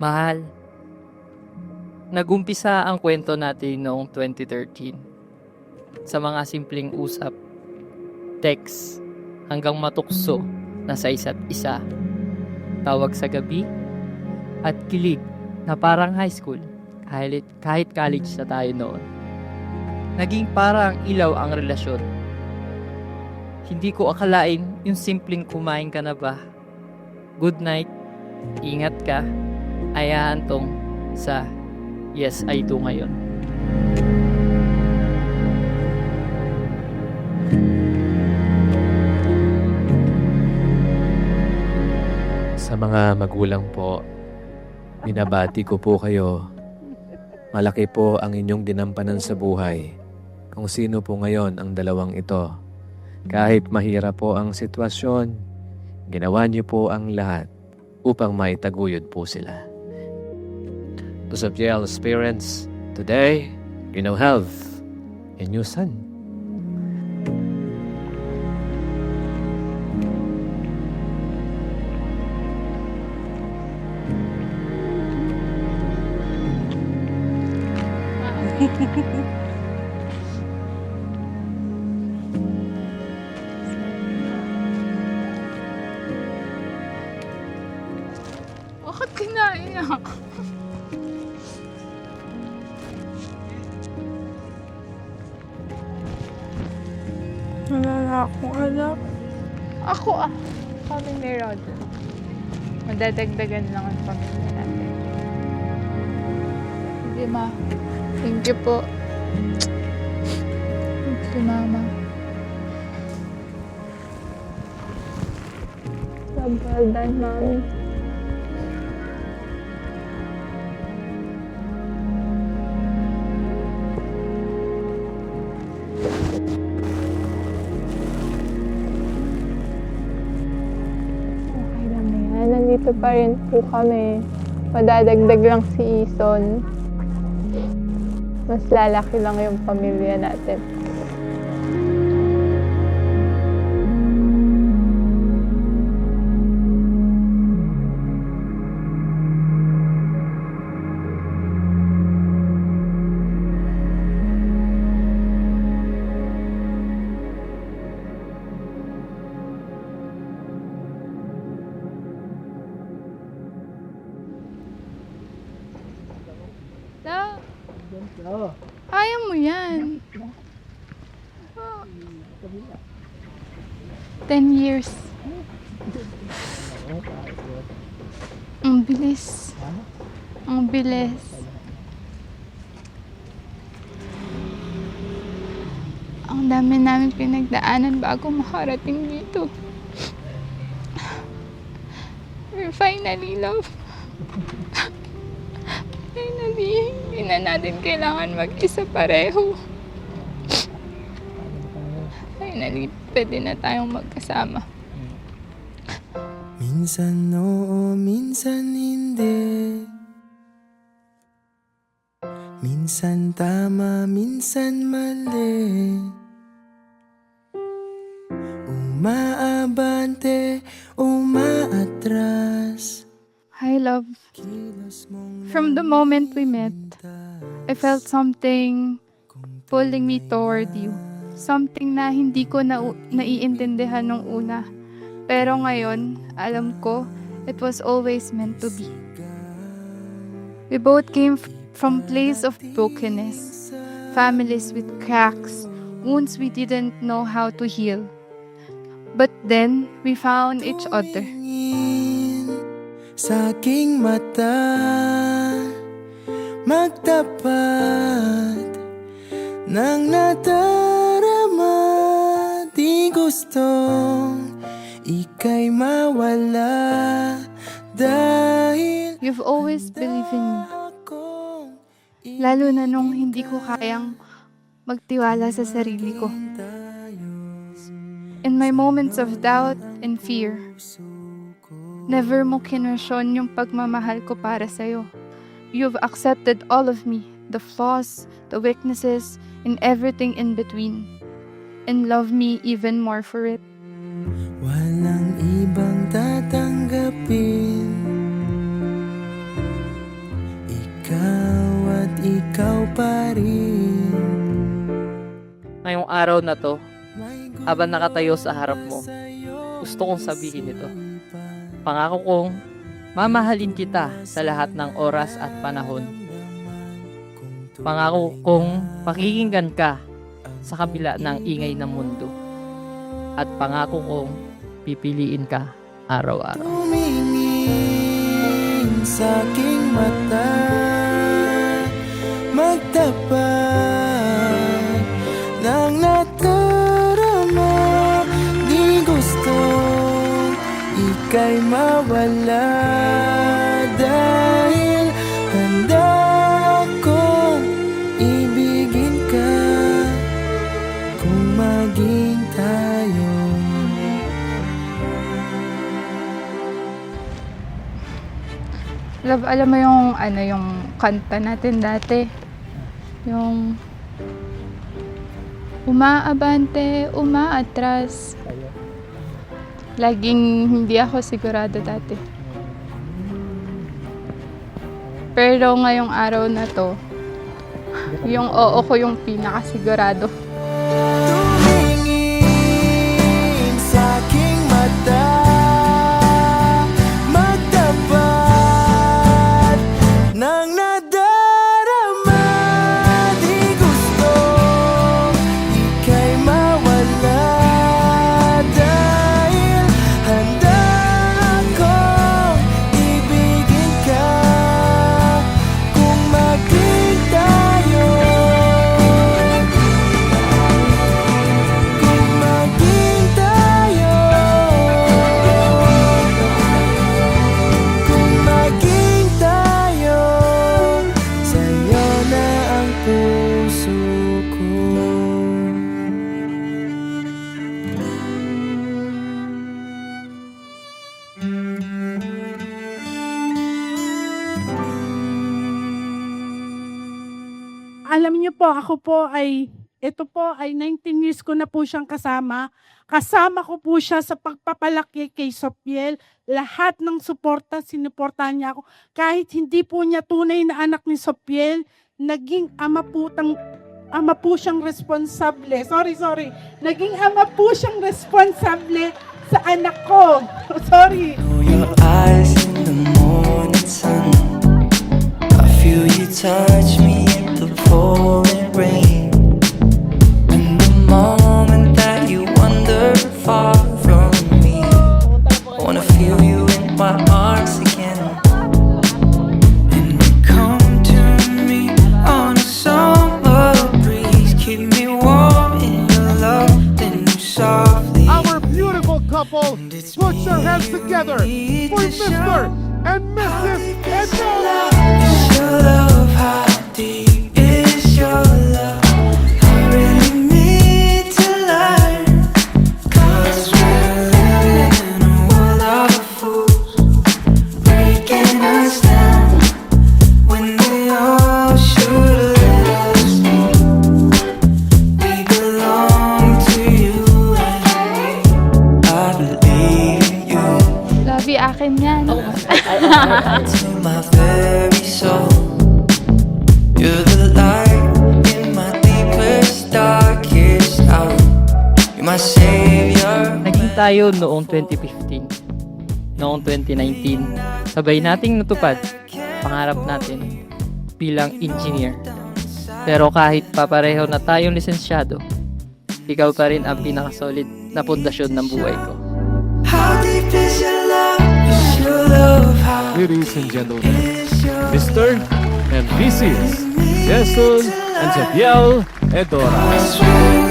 Mahal, nagumpisa ang kwento natin noong 2013 sa mga simpleng usap, text, hanggang matukso na sa isa't isa, tawag sa gabi, at kilig na parang high school kahit college na tayo noon. Naging parang ilaw ang relasyon. Hindi ko akalain yung simpleng kumain ka na ba, good night, ingat ka, ayaan tong sa yes I do ngayon. Sa mga magulang po, binabati ko po kayo. Malaki po ang inyong dinampanan sa buhay. Kung sino po ngayon ang dalawang ito. Kahit mahirap po ang sitwasyon, ginawa niyo po ang lahat upang maitaguyod po sila. To Zabdiel's parents, today, you now have a new son. Bakit kinaiyak? Wala na akong anak. Ako kami ni Roger. Madadagdagan lang ang pamilya natin. Hindi ma. Thank you po. Thank you, Mama. Well done, Mommy. Okay lang na yan. Nandito pa rin po kami. Madadagdag lang si Ison. Mas lalaki lang yung pamilya natin. Kaya mo yan. 10 years. Ang bilis. Ang bilis. Ang dami namin pinagdaanan bago makarating dito. We're finally love. Finally, hindi na natin kailangan mag-isa pareho. Finally, pwede na tayong magkasama. Minsan oo, minsan hindi. Minsan tama, minsan mali. Umaabante, umaatras. Hi, love. From the moment we met, I felt something pulling me toward you. Something na hindi ko naiintindihan nung una. Pero ngayon, alam ko, it was always meant to be. We both came from place of brokenness, families with cracks, wounds we didn't know how to heal. But then, we found each other. Sa aking mata, magtapat ng nadarama. Di gustong ika'y mawala dahil You've always believed in me. Lalo na nung hindi ko kayang magtiwala sa sarili ko. In my moments of doubt and fear, never mo kinwestiyon yung pagmamahal ko para sa'yo. You've accepted all of me, the flaws, the weaknesses, and everything in between. And love me even more for it. walang ibang tatanggapin. ikaw at ikaw pa rin. Ngayong araw na to, habang nakatayo sa harap mo, gusto kong sabihin ito. Pangako kong mamahalin kita sa lahat ng oras at panahon. Pangako kong pakikinggan ka sa kabila ng ingay ng mundo. At pangako kong pipiliin ka araw-araw. Tumingin sa aking mata, magtapat ng nadarama. Di gusto ika'y mawala, dahil handa akong ibigin ka kung maging tayo. Love, alam mo yung yung kanta natin dati. Yung umaabante, umaatras. Laging hindi ako sigurado dati. Pero ngayong araw na to, yung oo ko yung pinakasigurado. Tumingin sa aking mata, magtapat ng nadarama. Di gusto ika'y mawala, dahil handa akong ibigin ka kung maging tayo. Kung maging tayo, kung maging tayo, sa'yo na ang puso ko. Alam niyo po, ito po ay 19 years ko na po siyang kasama. Kasama ko po siya sa pagpapalaki kay Sopiel. Lahat ng suporta, sinuportahan niya ako. Kahit hindi po niya tunay na anak ni Sopiel, naging ama po siyang responsable. Sorry. Naging ama po siyang responsable sa anak ko. Sorry. Know your eyes in the morning sun. I feel you touch me in the pouring rain. In the moment that you wander far from me, I wanna feel you in my arms again. And you come to me on a summer breeze, keep me warm in your love, then you softly. Our beautiful couple, put your hands together for Mr. and Mrs. Enola. Is your love, how deep is your love? I really need to learn, 'cause we're living in a world of fools, breaking us down when they all should let us be. We belong to you and me. I believe in you. Lovey, akin yan. To my very soul, you're the light in my deepest, darkest hour. You're my savior. Naging tayo noong 2015, noong 2019. Sabay nating natupad pangarap natin bilang engineer. Pero kahit papareho na tayong lisensyado, ikaw pa rin ang pinakasolid na pundasyon ng buhay ko. How deep is your love? Is your love? How Ladies and gentlemen, is your Mr. and Mrs. Jason and Javiel Edora. love?